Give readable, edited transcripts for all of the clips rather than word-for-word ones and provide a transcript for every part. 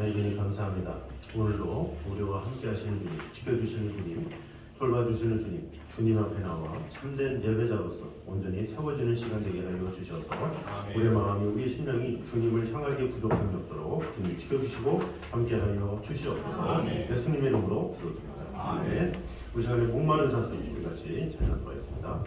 하나님 감사합니다. 오늘도 우리와 함께 하시는 주님, 지켜주시는 주님, 돌봐주시는 주님, 주님 앞에 나와 참된 예배자로서 온전히 세워지는 시간 되게 하여 주셔서 우리의 마음이 우리의 심령이 주님을 향하게 부족함이 없도록 주님 지켜주시고 함께하여 주시옵소서. 예수님의 이름으로 기도드립니다. 아멘. 우리 시간에 목마른 사슴 우리 같이 찬양하도록 하겠습니다.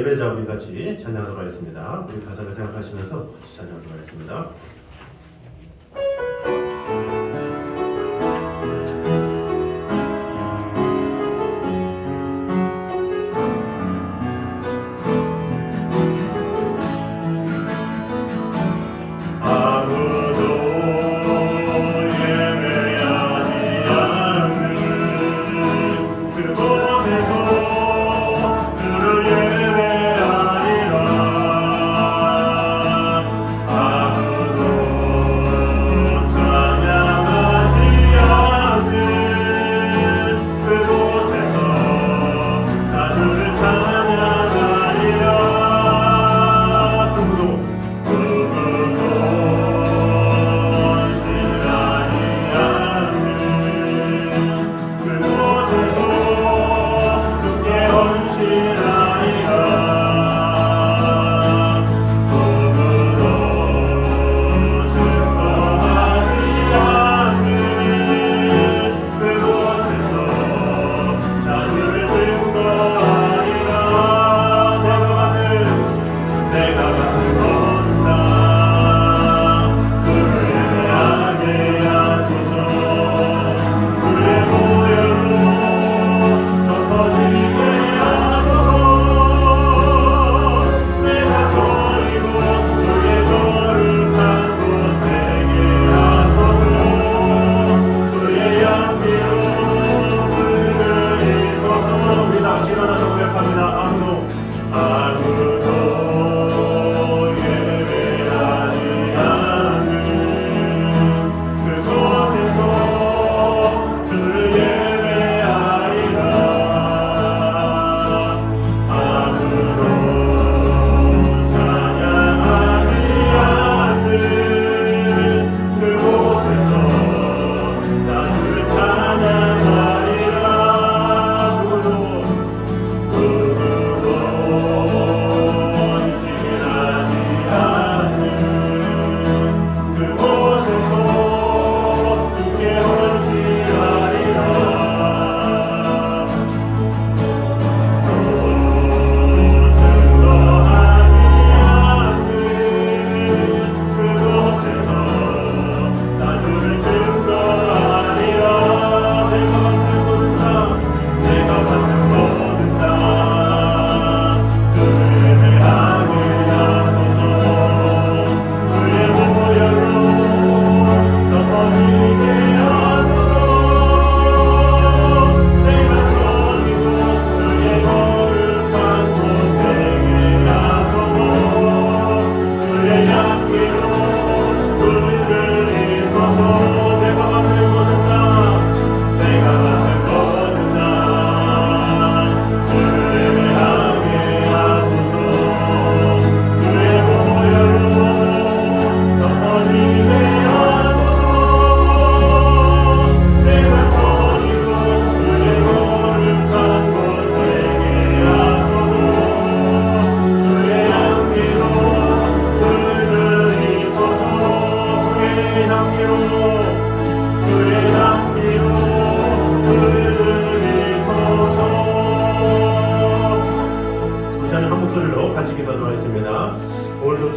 예배자 우리 같이 찬양하도록 하겠습니다. 우리 가사를 생각하시면서 같이 찬양하도록 하겠습니다.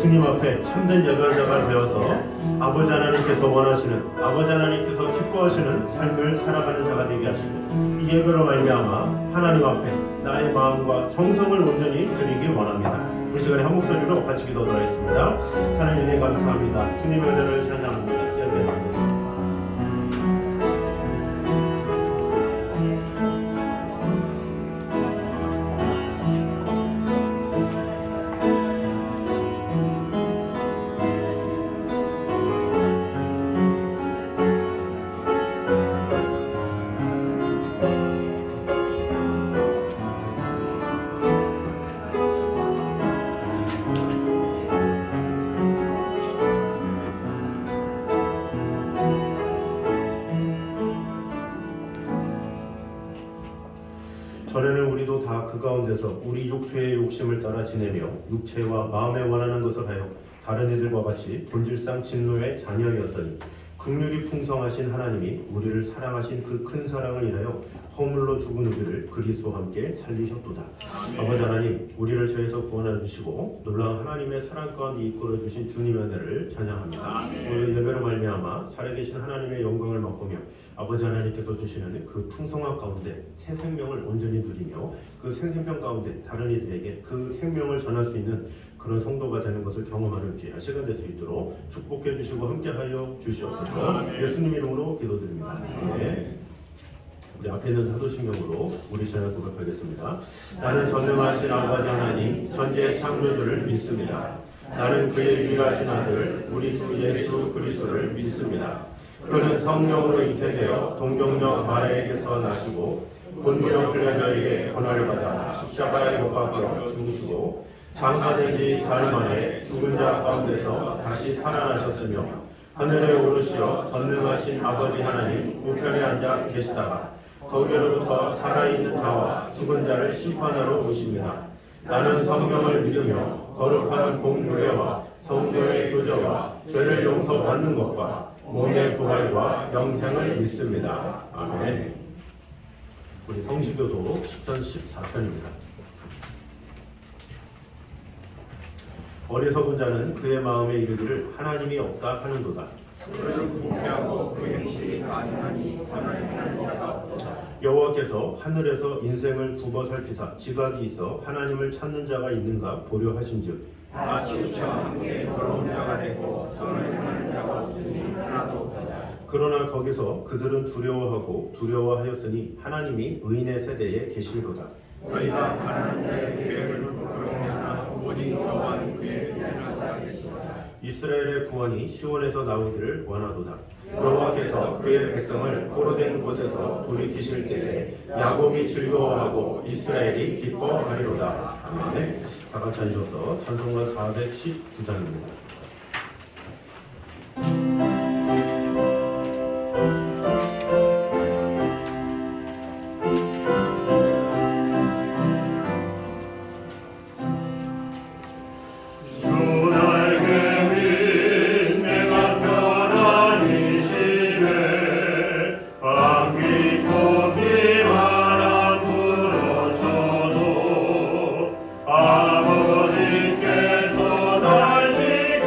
주님 앞에 참된 예배자가 되어서 아버지 하나님께서 원하시는, 아버지 하나님께서 기뻐하시는 삶을 살아가는 자가 되게 하시고, 이 예배로 말미암아 하나님 앞에 나의 마음과 정성을 온전히 드리기 원합니다. 이 시간에 한 목소리로 같이 기도하도록 하겠습니다. 하나님 은혜 감사합니다. 주님의 은혜를 찬양합니다. 예배. 전에는 우리도 다 그 가운데서 우리 육체의 욕심을 따라 지내며 육체와 마음에 원하는 것을 하여 다른 이들과 같이 본질상 진노의 자녀였더니 긍휼이 풍성하신 하나님이 우리를 사랑하신 그 큰 사랑을 인하여 허물로 죽은 우리를 그리스도와 함께 살리셨도다. 아버지 하나님, 우리를 죄에서 구원해 주시고 놀라운 하나님의 사랑 가운데 이끌어 주신 주님의 은혜를 찬양합니다. 오늘 예배로 말미암아 살아계신 하나님의 영광을 맛보며 아버지 하나님께서 주시는 그 풍성함 가운데 새 생명을 온전히 누리며 그 생생명 가운데 다른 이들에게 그 생명을 전할 수 있는 그런 성도가 되는 것을 경험하는 귀한 시간 될 수 있도록 축복해 주시고 함께하여 주시옵소서. 예수님 이름으로 기도드립니다. 네. 우리 앞에 있는 사도신경으로 우리 신앙을 고백하겠습니다. 나는 전능하신 아버지 하나님 전지의 창조주를 믿습니다. 나는 그의 유일하신 아들 우리 주 예수 그리스도를 믿습니다. 그는 성령으로 잉태되어 동정녀 마리아에게서 나시고 본무역 빌라도에게 고난을 받아 십자가에 못 박혀 죽으시고 장사된 지 사흘 만에 죽은 자 가운데서 다시 살아나셨으며 하늘에 오르시어 전능하신 아버지 하나님 우편에 앉아 계시다가 거기로부터 살아있는 자와 죽은 자를 심판하러 오십니다. 나는 성경을 믿으며 거룩한 공교회와 성도의 교제와 죄를 용서받는 것과 몸의 부활과 영생을 믿습니다. 아멘. 우리 성시교도 10편 14편입니다. 어리석은 자는 그의 마음에 이르기를 하나님이 없다 하는도다. 그는 공개하고 그 행실이 가능하니 선을 행하는 자가 없도다. 여호와께서 하늘에서 인생을 굽어 살피사 지각이 있어 하나님을 찾는 자가 있는가 보려 하신즉 다 치우쳐 함께 더러운 자가 되고 선을 행하는 자가 없으니 하나도 없도다. 그러나 거기서 그들은 두려워하였으니 하나님이 의인의 세대에 계시리로다. 너희가 바라는 자의 계획을 부끄러워하나 오직 여호와는 그의 은혜나 자 계시도다. 이스라엘의 구원이 시온에서 나오기를 원하도다. 여호와께서 그의 백성을 포로된 곳에서 돌이키실 때에 야곱이 즐거워하고 이스라엘이 기뻐하리로다. 아멘. 다 같이 앉아서 찬송가 419장입니다. 아버지께서 날 지켜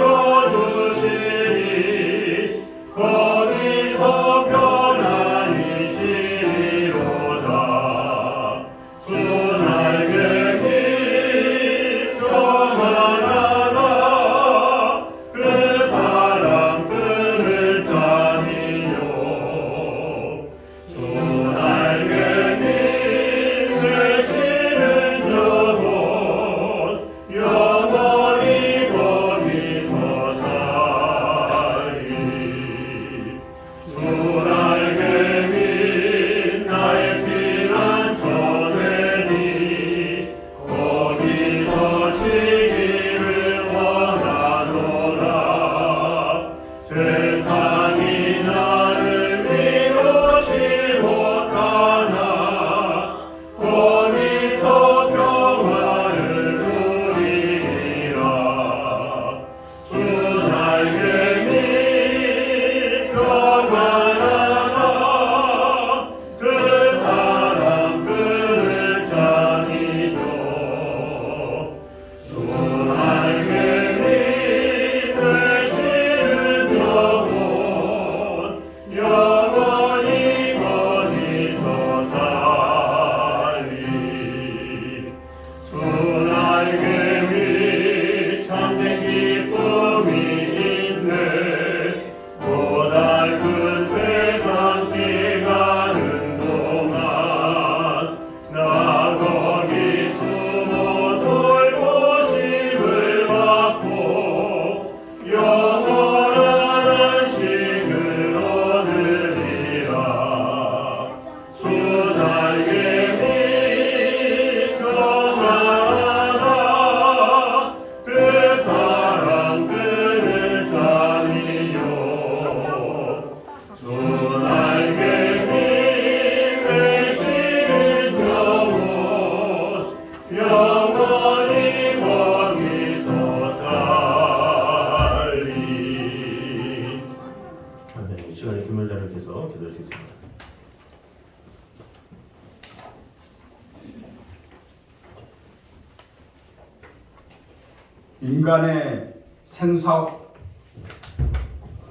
인간의 생사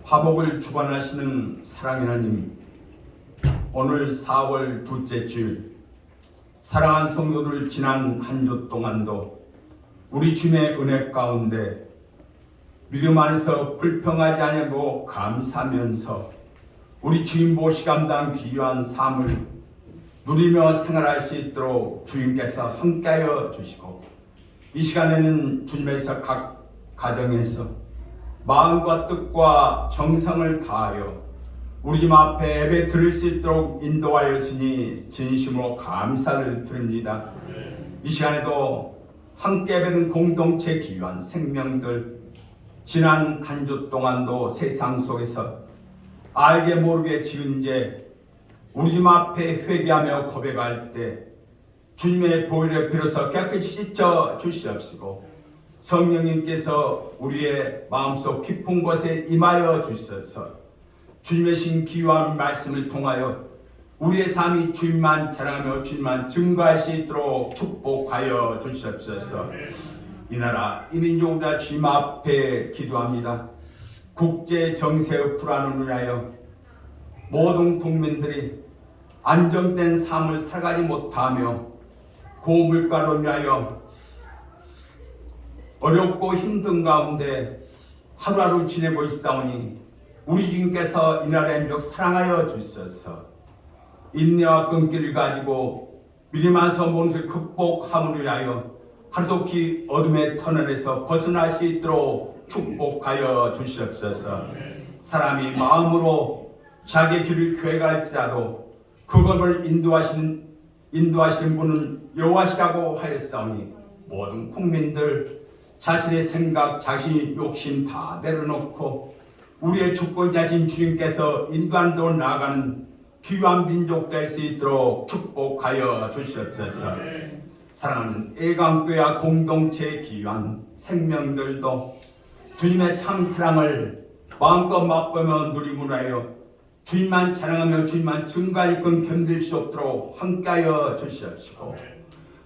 화복을 주관하시는 사랑의 하나님, 오늘 4월 둘째 주일 사랑한 성도들 지난 한 주 동안도 우리 주님의 은혜 가운데 믿음 안에서 불평하지 아니하고 감사하면서 우리 주님 보시 감당 귀한 삶을 누리며 생활할 수 있도록 주님께서 함께하여 주시고, 이 시간에는 주님에서 각 가정에서 마음과 뜻과 정성을 다하여 우리 집 앞에 예배 드릴 수 있도록 인도하였으니 진심으로 감사를 드립니다. 이 시간에도 함께 예배는 공동체 귀한 생명들, 지난 한 주 동안도 세상 속에서 알게 모르게 지은 죄 우리 집 앞에 회개하며 고백할 때 주님의 보혈에 빌어서 깨끗이 씻어 주시옵시고, 성령님께서 우리의 마음속 깊은 곳에 임하여 주셔서 주님의 신 귀한 말씀을 통하여 우리의 삶이 주님만 자랑하며 주님만 증거할 수 있도록 축복하여 주시옵소서. 이 나라 이 민족과 주님 앞에 기도합니다. 국제 정세의 불안을 위하여 모든 국민들이 안정된 삶을 살아가지 못하며 고물가로 인하여 어렵고 힘든 가운데 하루하루 지내고 있사오니 우리 주님께서 이 나라의 민족 사랑하여 주셔서 인내와 끈기를 가지고 믿음에서 모든 것을 극복함을 위하여 하루속히 어둠의 터널에서 벗어날 수 있도록 축복하여 주시옵소서. 사람이 마음으로 자기의 길을 계획할지라도 그것을 인도하시는 분은 여호와시라고 하였사오니 모든 국민들 자신의 생각, 자신의 욕심 다 내려놓고 우리의 주권자신 주님께서 인도한도 나아가는 귀한 민족 될 수 있도록 축복하여 주시옵소서. 사랑하는 애강교회 공동체의 귀한 생명들도 주님의 참 사랑을 마음껏 맛보며 누림으로 하여 주님만 자랑하며 주님만 증거할 건 견딜 수 없도록 함께하여 주시옵시고,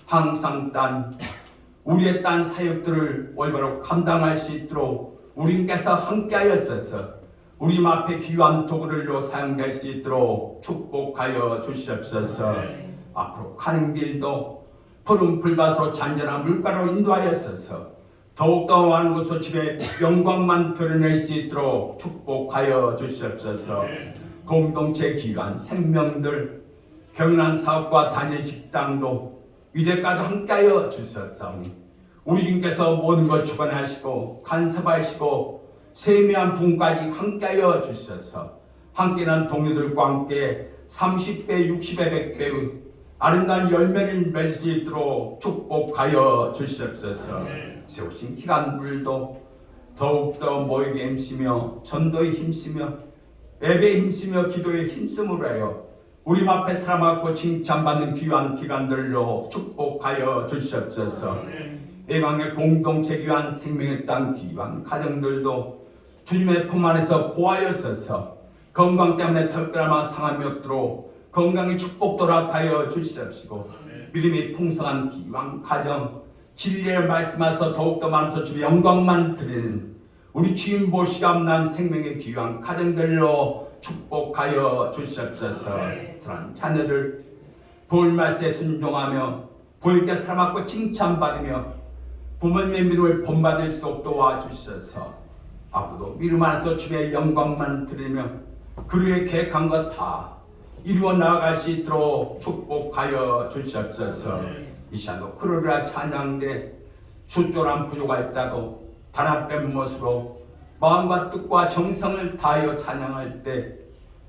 항상 우리의 딴 사역들을 올바로 감당할 수 있도록 우리께서 함께하였어서 우리 앞에 귀한 도구를로 사용될 수 있도록 축복하여 주시옵소서. 앞으로 가는 길도 푸른 풀밭으로 잔잔한 물가로 인도하였어서 더욱더 많은 곳으로 집에 영광만 드러낼 수 있도록 축복하여 주시옵소서. 공동체 귀한 생명들, 경연한 사업과 단위 직장도 이제까지 함께하여 주셨사오니 우리 주님께서 모든 것 주관하시고 간섭하시고 세미한 분까지 함께하여 주셔서 함께한 동료들과 함께 30배, 60배, 100배의 아름다운 열매를 맺을 수 있도록 축복하여 주시옵소서. 세우신 기간들도 더욱더 모이게 힘쓰며 전도에 힘쓰며 예배에 힘쓰며 기도에 힘쓰므로 하여 우리 앞에 사랑받고 칭찬받는 귀한 기간들로 축복하여 주시옵소서. 애방의 공동체 귀한 생명의 땅 귀한 가정들도 주님의 품 안에서 보하였어서 건강 때문에 털끌어만 상함이 없도록 건강의 축복도록 하여 주시옵시고, 믿음이 풍성한 귀한 가정 진리를 말씀하셔서 더욱더 많아서 주의 영광만 드리는 우리 주님 보시가 없는 생명의 귀한 가정들로 축복하여 주시옵소서. 사랑하는 자녀들 부울 말씀에 순종하며 부모님께 사랑받고 칭찬받으며 부모님의 믿음을 본받을 수 있도록 도와주셔서 앞으로도 믿음 안에서 주의 영광만 드리며 그루에 계획한 것 다 이루어 나아갈 수 있도록 축복하여 주시옵소서. 이 시간도 그러라 찬양대 수조란 부족할지라도 단합된 모습으로 마음과 뜻과 정성을 다하여 찬양할 때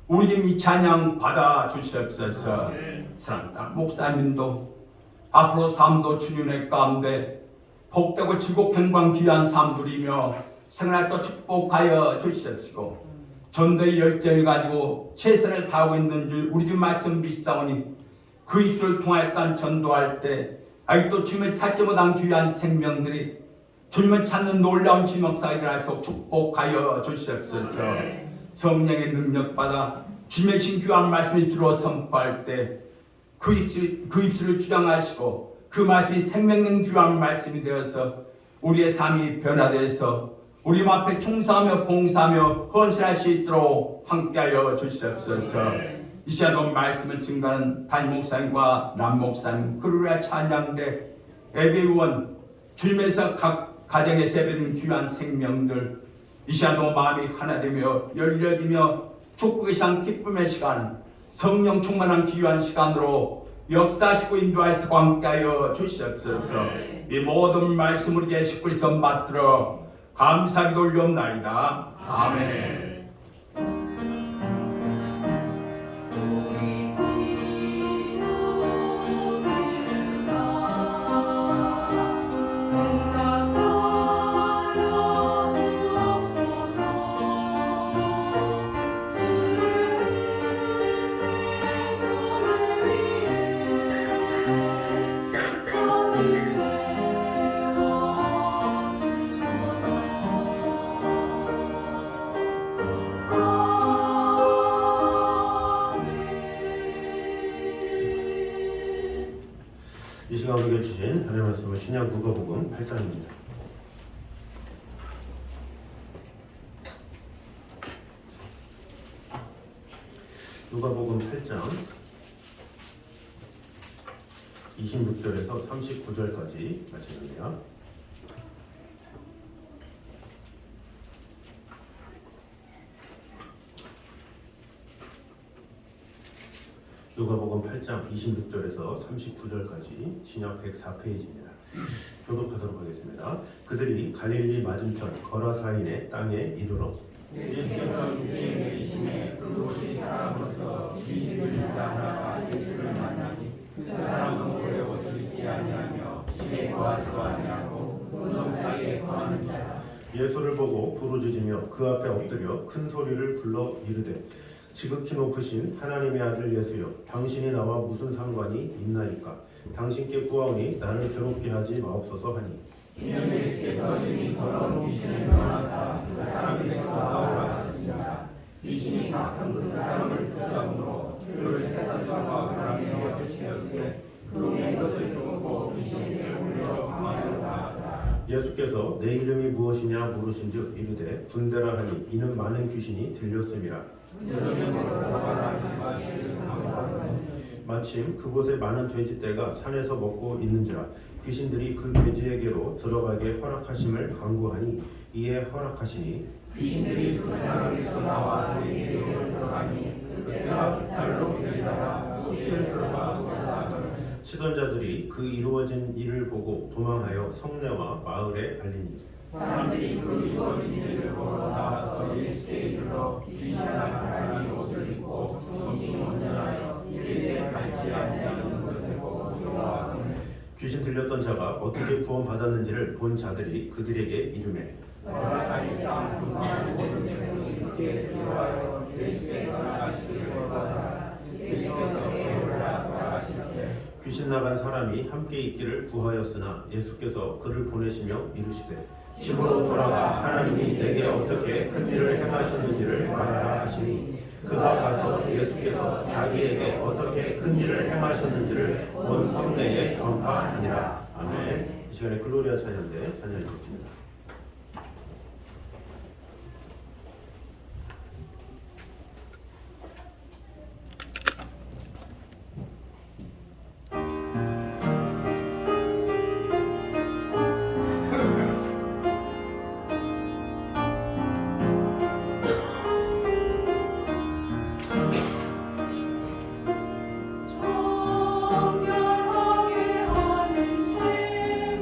우리 주님 이 찬양 받아 주시옵소서. 사랑하는 목사님도 앞으로 삶도 주님의 가운데 복되고 즐겁고 평강 귀한 삶 누리며 생활 또 축복하여 주시옵시고, 전도의 열정을 가지고 최선을 다하고 있는 줄 우리 주 말씀 믿사오니 그 입술을 통하여 전도할 때 아직도 주님을 찾지 못한 귀한 생명들이 주님을 찾는 놀라운 주목사가 일어날 수 축복하여 주시옵소서. 성령의 능력받아 주님의 신귀한 말씀을 주로 선포할 때 그 입술을 주장하시고 그 말씀이 생명력 귀한 말씀이 되어서 우리의 삶이 변화되어서 우리 앞에 충성하며 봉사하며 헌신할 수 있도록 함께하여 주시옵소서. 이 시간도 말씀을 증거하는 담임 목사님과 남 목사님, 그루야 찬양대 예배의원, 주님에서 각 가정에 세배는 귀한 생명들, 이 시간도 마음이 하나 되며 열려지며 축복의 시간, 기쁨의 시간, 성령 충만한 귀한 시간으로 역사하시고 인도하시고 함께하여 주시옵소서. 이 모든 말씀을 예수께서 받들어 감사하게 돌려옵나이다. 아멘. 이 시간 우리에게 주신 하나님의 말씀은 신약 누가복음 8장입니다. 누가복음 8장 26절에서 39절까지 말씀입니다. 누가복음 8장 26절에서 39절까지 신약 104페이지입니다. 교독하도록 하겠습니다. 그들이 갈릴리 맞은편 거라사인의 땅에 이르러 예수께서 육체에 계시매 그곳이 사람으로서 21일 하나가 예수를 만나니 그 사람은 오래 옷을 입지 아니하며 집에 거하지도 아니하고 문동 사이에 거하는 자라. 예수를 보고 부르짖으며 그 앞에 엎드려 큰 소리를 불러 이르되 지극히 높으신 하나님의 아들 예수여, 당신이 나와 무슨 상관이 있나이까? 당신께 구하오니 나를 괴롭게 하지 마옵소서 하니, 이는 예수께서 이미 걸어온 귀신을 명하사 그 사람에게서 나오라 하셨습니다. 귀신이 막한 그 사람을 붙잡음으로 그를 세사자와 그랑이와 쫓으었으되 그의 것을 끊고 귀신에게 울려 방황으로 나았다. 예수께서 내 이름이 무엇이냐 물으신즉 이르되 분대라 하니 이는 많은 귀신이 들렸음이라. 마침 그곳에 많은 돼지떼가 산에서 먹고 있는지라 귀신들이 그 돼지에게로 들어가게 허락하심을 간구하니 이에 허락하시니 귀신들이 그 사람에게서 나와 돼지에게로 들어가니 그때가 비탈로 내리다가 숲을 들어가 도사하더라. 치던 자들이 그 이루어진 일을 보고 도망하여 성내와 마을에 알리니 사람들이 그 이루어진 일을 보러 나와서 예수께 이르러 귀신한 사람이 옷을 입고 정신이 온전하여 예수에 밟지 아니하는 것을 보고 놀라웠더니 귀신 들렸던 자가 어떻게 구원받았는지를 본 자들이 그들에게 이르매 거라사인 땅 분만한 모든 백성이 그렇게 들어와여 예수께 돌아가시기를 원하더라. 예수께서 배에 올라 돌아가시세 귀신 나간 사람이 함께 있기를 구하였으나 예수께서 그를 보내시며 이르시되 집으로 돌아가 하나님이 내게 어떻게 큰 일을 행하셨는지를 말하라 하시니 그가 가서 예수께서 자기에게 어떻게 큰 일을 행하셨는지를 온 성내에 전파하니라. 아멘. 이 시간에 글로리아 찬양대 찬양하겠습니다. 정결하게 하는 죄니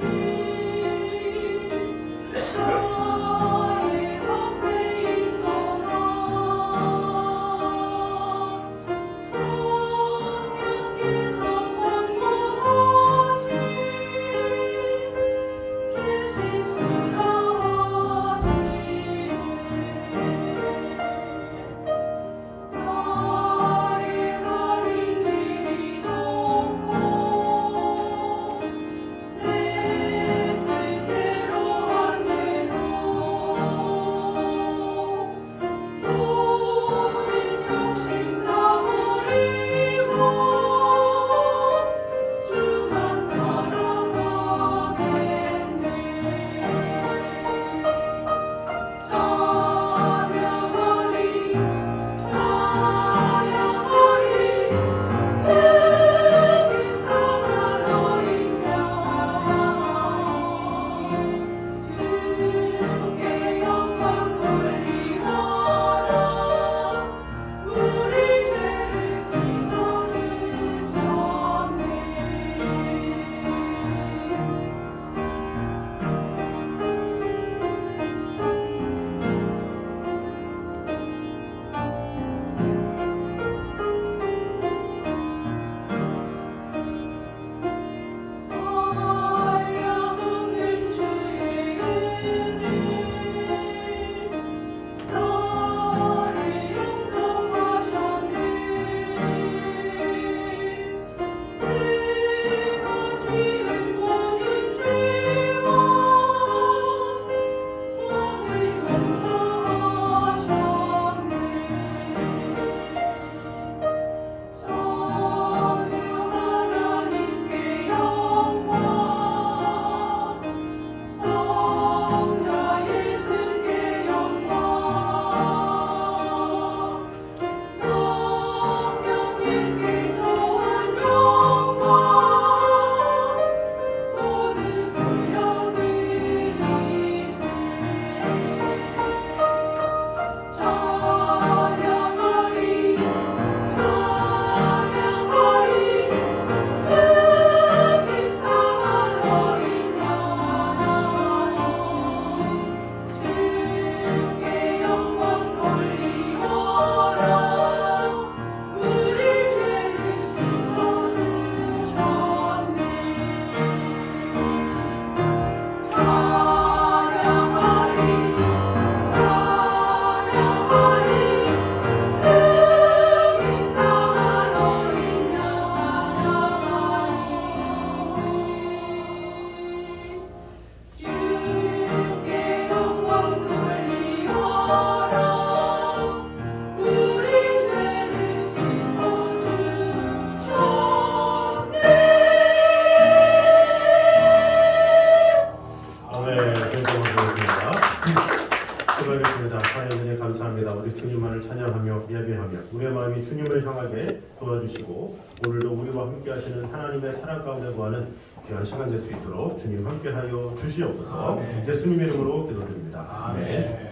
하나님의 사랑 가운데 거하는 귀한 시간 될 수 있도록 주님 함께하여 주시옵소서. 예수님의 이름으로 기도드립니다. 아멘.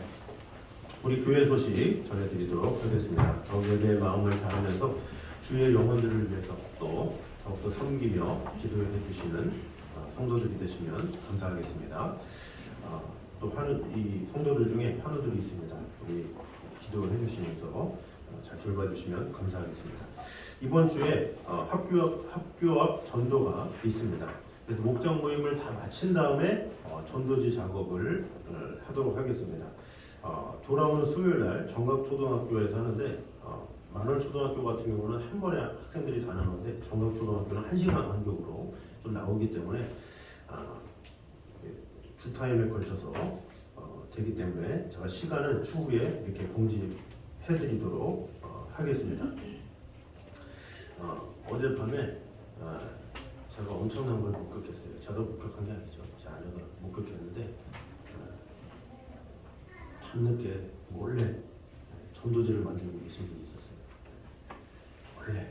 우리 교회 소식 전해드리도록 하겠습니다. 예배의 마음을 다하면서 주의 영혼들을 위해서 또 더욱더 섬기며 기도해 주시는 성도들이 되시면 감사하겠습니다. 또 이 성도들 중에 환우들이 있습니다. 우리 기도해 주시면서 잘 돌봐주시면 감사하겠습니다. 이번 주에 학교 앞 전도가 있습니다. 그래서 목장 모임을 다 마친 다음에 전도지 작업을 하도록 하겠습니다. 돌아오는 수요일 날 정각초등학교에서 하는데 만월초등학교 같은 경우는 한 번에 학생들이 다 나오는데 정각초등학교는 1시간 간격으로 좀 나오기 때문에 두 타임에 걸쳐서 되기 때문에 제가 시간을 추후에 이렇게 공지해드리도록 하겠습니다. 어젯밤에 제가 엄청난 걸 목격했어요. 제가 목격한 게 아니죠. 제 아내가 목격했는데 밤늦게 몰래 전도지를 만들고 계신 분이 있었어요. 원래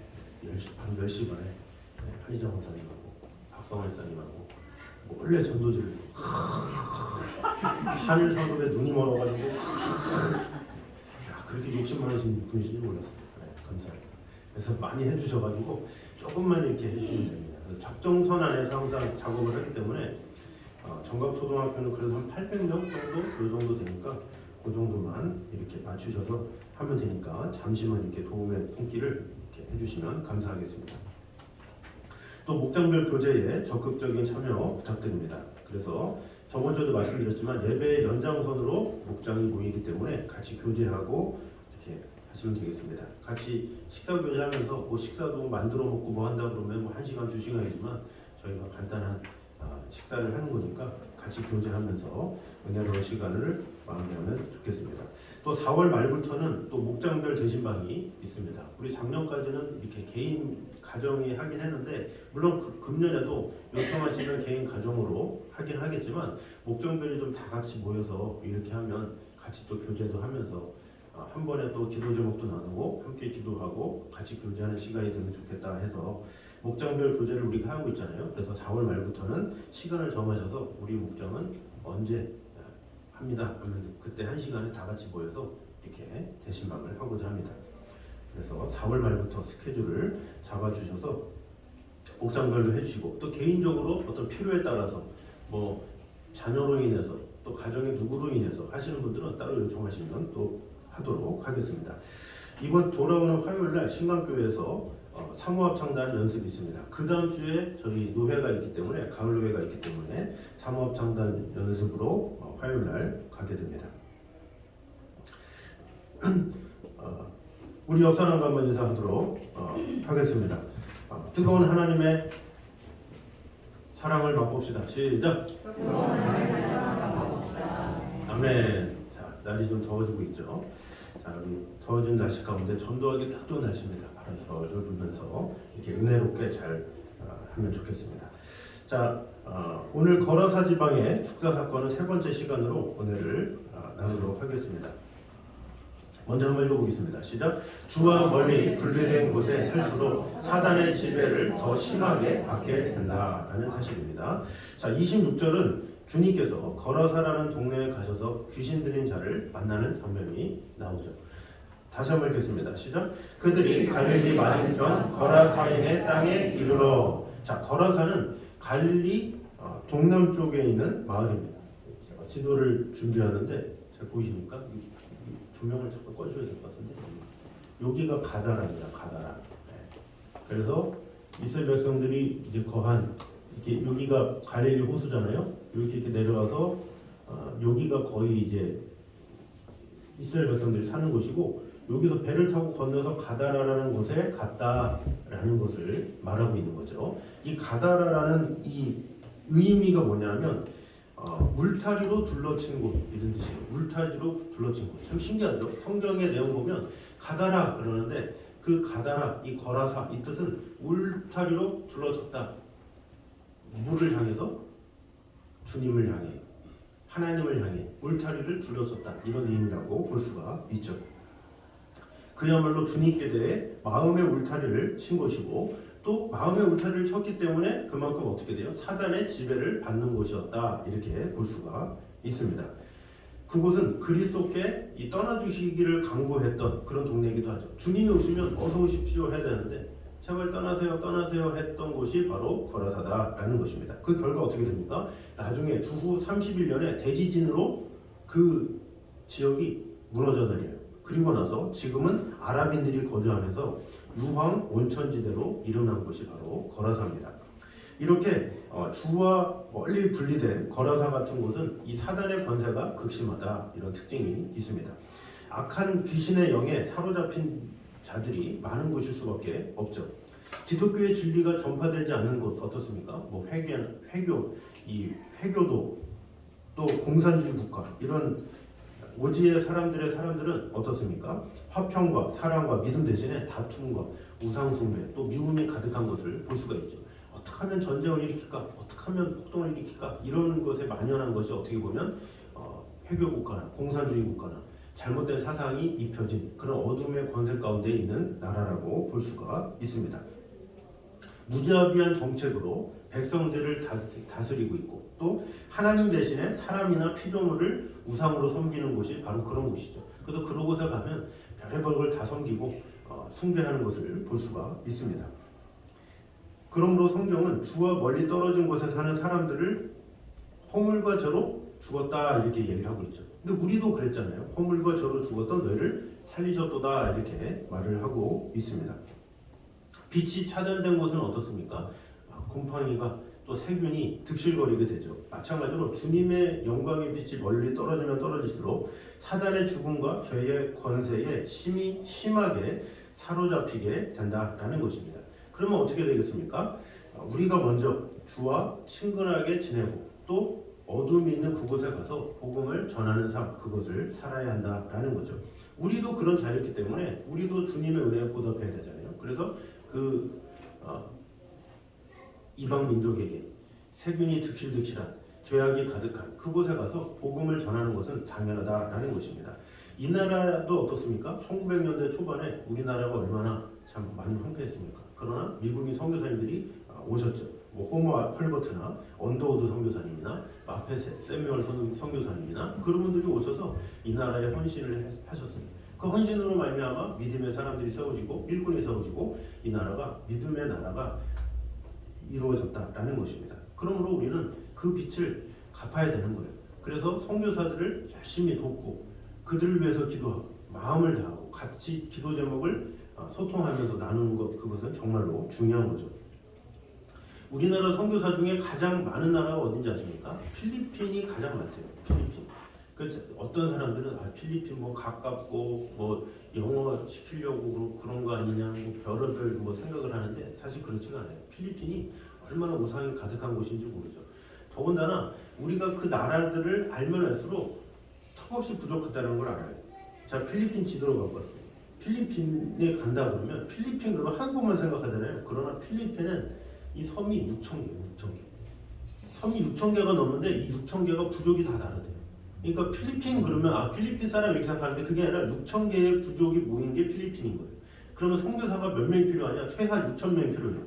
밤 10시 반에 한희정 원사님하고 박성환 원사님하고 원래 전도지를 하늘 성급에 눈이 멀어가지고 그렇게 욕심 많으신 분이신지 몰랐어요. 감사합니다. 그래서 많이 해주셔가지고 조금만 이렇게 해주시면 됩니다. 적정선 안에서 항상 작업을 하기 때문에 정각초등학교는 그래도 한 800명 정도? 그 정도 되니까 그 정도만 이렇게 맞추셔서 하면 되니까 잠시만 이렇게 도움의 손길을 이렇게 해주시면 감사하겠습니다. 또 목장별 교제에 적극적인 참여 부탁드립니다. 그래서 저번 주에도 말씀드렸지만 예배의 연장선으로 목장이 모이기 때문에 같이 교제하고 이렇게 하시면 되겠습니다. 같이 식사 교제하면서 뭐 식사도 만들어 먹고 뭐 한다 그러면 뭐 1시간, 2시간이지만 저희가 간단한 식사를 하는 거니까 같이 교제하면서 은혜로운 시간을 마무리하면 좋겠습니다. 또 4월 말부터는 또 목장별 대신방이 있습니다. 우리 작년까지는 이렇게 개인 가정이 하긴 했는데 물론 금년에도 요청하시는 개인 가정으로 하긴 하겠지만 목장별이 좀 다 같이 모여서 이렇게 하면 같이 또 교제도 하면서 한 번에 또 기도 제목도 나누고 함께 기도하고 같이 교제하는 시간이 되면 좋겠다 해서 목장별 교제를 우리가 하고 있잖아요. 그래서 4월 말부터는 시간을 정하셔서 우리 목장은 언제 합니다 하면 그때 1시간에 다 같이 모여서 이렇게 대신방을 하고자 합니다. 그래서 4월 말부터 스케줄을 잡아주셔서 목장별로 해주시고 또 개인적으로 어떤 필요에 따라서 뭐 자녀로 인해서 또 가정의 누구로 인해서 하시는 분들은 따로 요청하시면 또 하도록 하겠습니다. 이번 돌아오는 화요일날 신강교회에서 사모합 창단 연습이 있습니다. 그 다음 주에 저희 노회가 있기 때문에 가을 노회가 있기 때문에 사모합 창단 연습으로 화요일날 가게 됩니다. 우리 옆사람과 한번 인사하도록 하겠습니다. 뜨거운 하나님의 사랑을 맛봅시다. 시작. 아멘. 자, 날이 좀 더워지고 있죠. 자, 우리 더워진 날씨 가운데 전도하기 딱 좋은 날씨입니다. 바람 서울서 불면서 이렇게 은혜롭게 잘 하면 좋겠습니다. 자, 오늘 거라사 지방의 축사 사건은 세 번째 시간으로 은혜를 나누도록 하겠습니다. 먼저 한번 읽어보겠습니다. 시작. 주와 멀리 분리된 곳에 살수록 사단의 지배를 더 심하게 받게 된다라는 사실입니다. 자, 26절은 주님께서 거라사라는 동네에 가셔서 귀신 들린 자를 만나는 장면이 나오죠. 다시 한번 읽겠습니다. 시작. 그들이 갈릴리 맞은편 거라사인의 땅에 이르러. 자, 거라사는 갈릴리 동남쪽에 있는 마을입니다. 제가 지도를 준비하는데 잘 보이십니까? 조명을 자꾸 꺼줘야 될 것 같은데 여기가 가다라입니다. 가다라. 네. 그래서 이스라엘 백성들이 이제 거한 이렇게 여기가 갈릴리 호수잖아요. 이렇게 내려와서 여기가 거의 이제 이스라엘 백성들이 사는 곳이고 여기서 배를 타고 건너서 가다라라는 곳에 갔다라는 것을 말하고 있는 거죠. 이 가다라라는 이 의미가 뭐냐면 울타리로 둘러친 곳 이런 뜻이에요. 울타리로 둘러친 곳. 참 신기하죠. 성경의 내용 보면 가다라 그러는데 그 가다라 이 거라사 이 뜻은 울타리로 둘러쳤다. 물을 향해서 주님을 향해 하나님을 향해 울타리를 둘러쳤다 이런 의미라고 볼 수가 있죠. 그야말로 주님께 대해 마음의 울타리를 친 것이고 또 마음의 울타리를 쳤기 때문에 그만큼 어떻게 돼요? 사단의 지배를 받는 곳이었다 이렇게 볼 수가 있습니다. 그곳은 그리스도께 이 떠나주시기를 강구했던 그런 동네이기도 하죠. 주님이 오시면 어서 오십시오 해야 되는데 제발 떠나세요 떠나세요 했던 곳이 바로 거라사다라는 것입니다. 그 결과 어떻게 됩니까? 나중에 주후 31년에 대지진으로 그 지역이 무너져 내려요. 그리고 나서 지금은 아랍인들이 거주하면서 유황 온천지대로 이름난 곳이 바로 거라사입니다. 이렇게 주와 멀리 분리된 거라사 같은 곳은 이 사단의 권세가 극심하다 이런 특징이 있습니다. 악한 귀신의 영에 사로잡힌 자들이 많은 곳일 수밖에 없죠. 기독교의 진리가 전파되지 않는 곳 어떻습니까? 뭐 회교도 또 공산주의 국가 이런 오지의 사람들은 어떻습니까? 화평과 사랑과 믿음 대신에 다툼과 우상숭배 또 미움이 가득한 것을 볼 수가 있죠. 어떻게 하면 전쟁을 일으킬까? 어떻게 하면 폭동을 일으킬까? 이런 것에 만연한 것이 어떻게 보면 회교 국가나 공산주의 국가나 잘못된 사상이 입혀진 그런 어둠의 권세 가운데 있는 나라라고 볼 수가 있습니다. 무자비한 정책으로 백성들을 다스리고 있고 또 하나님 대신에 사람이나 피조물을 우상으로 섬기는 곳이 바로 그런 곳이죠. 그래서 그런 곳에 가면 별의별 걸 다 섬기고 숭배하는 것을 볼 수가 있습니다. 그러므로 성경은 주와 멀리 떨어진 곳에 사는 사람들을 허물과 저로 죽었다 이렇게 얘기를 하고 있죠. 근데 우리도 그랬잖아요. 허물과 저로 죽었던 너희를 살리셨도다 이렇게 말을 하고 있습니다. 빛이 차단된 곳은 어떻습니까? 곰팡이가 또 세균이 득실거리게 되죠. 마찬가지로 주님의 영광의 빛이 멀리 떨어지면 떨어질수록 사단의 죽음과 죄의 권세에 심하게 사로잡히게 된다라는 것입니다. 그러면 어떻게 되겠습니까? 우리가 먼저 주와 친근하게 지내고 또 어둠이 있는 그곳에 가서 복음을 전하는 삶, 그것을 살아야 한다라는 거죠. 우리도 그런 자였기 때문에 우리도 주님의 은혜에 보답해야 되잖아요. 그래서 이방 민족에게 세균이 득실득실한 죄악이 가득한 그곳에 가서 복음을 전하는 것은 당연하다라는 것입니다. 이 나라도 어떻습니까? 1900년대 초반에 우리나라가 얼마나 참 많이 황폐했습니까? 그러나 미국인 선교사님들이 오셨죠. 뭐 호모 헐버트나 언더우드 선교사님이나 마페 세뮤얼 선교사님이나 그런 분들이 오셔서 이 나라에 헌신을 하셨습니다. 그 헌신으로 말미암아 믿음의 사람들이 세워지고 일꾼이 세워지고 이 나라가 믿음의 나라가 이루어졌다라는 것입니다. 그러므로 우리는 그 빛을 갚아야 되는 거예요. 그래서 선교사들을 열심히 돕고 그들을 위해서 기도하고 마음을 다하고 같이 기도 제목을 소통하면서 나누는 것 그것은 정말로 중요한 거죠. 우리나라 선교사 중에 가장 많은 나라가 어딘지 아십니까? 필리핀이 가장 많대요. 필리핀. 어떤 사람들은 필리핀 뭐 가깝고 뭐 영어 시키려고 그런 거 아니냐 뭐 별의별 뭐 생각을 하는데 사실 그렇지가 않아요. 필리핀이 얼마나 우상이 가득한 곳인지 모르죠. 더군다나 우리가 그 나라들을 알면 알수록 턱없이 부족하다는 걸 알아요. 자, 필리핀 지도를 갖고 왔어요. 필리핀에 간다 그러면 필리핀 그러면 한국만 생각하잖아요. 그러나 필리핀은 이 섬이 6,000개. 섬이 6,000개가 넘는데 이 6,000개가 부족이 다 다르대요. 그러니까 필리핀 그러면 필리핀 사람 이렇게 생각하는데 그게 아니라 6,000개의 부족이 모인 게 필리핀인 거예요. 그러면 선교사가 몇 명이 필요하냐? 최하 6,000명이 필요해요.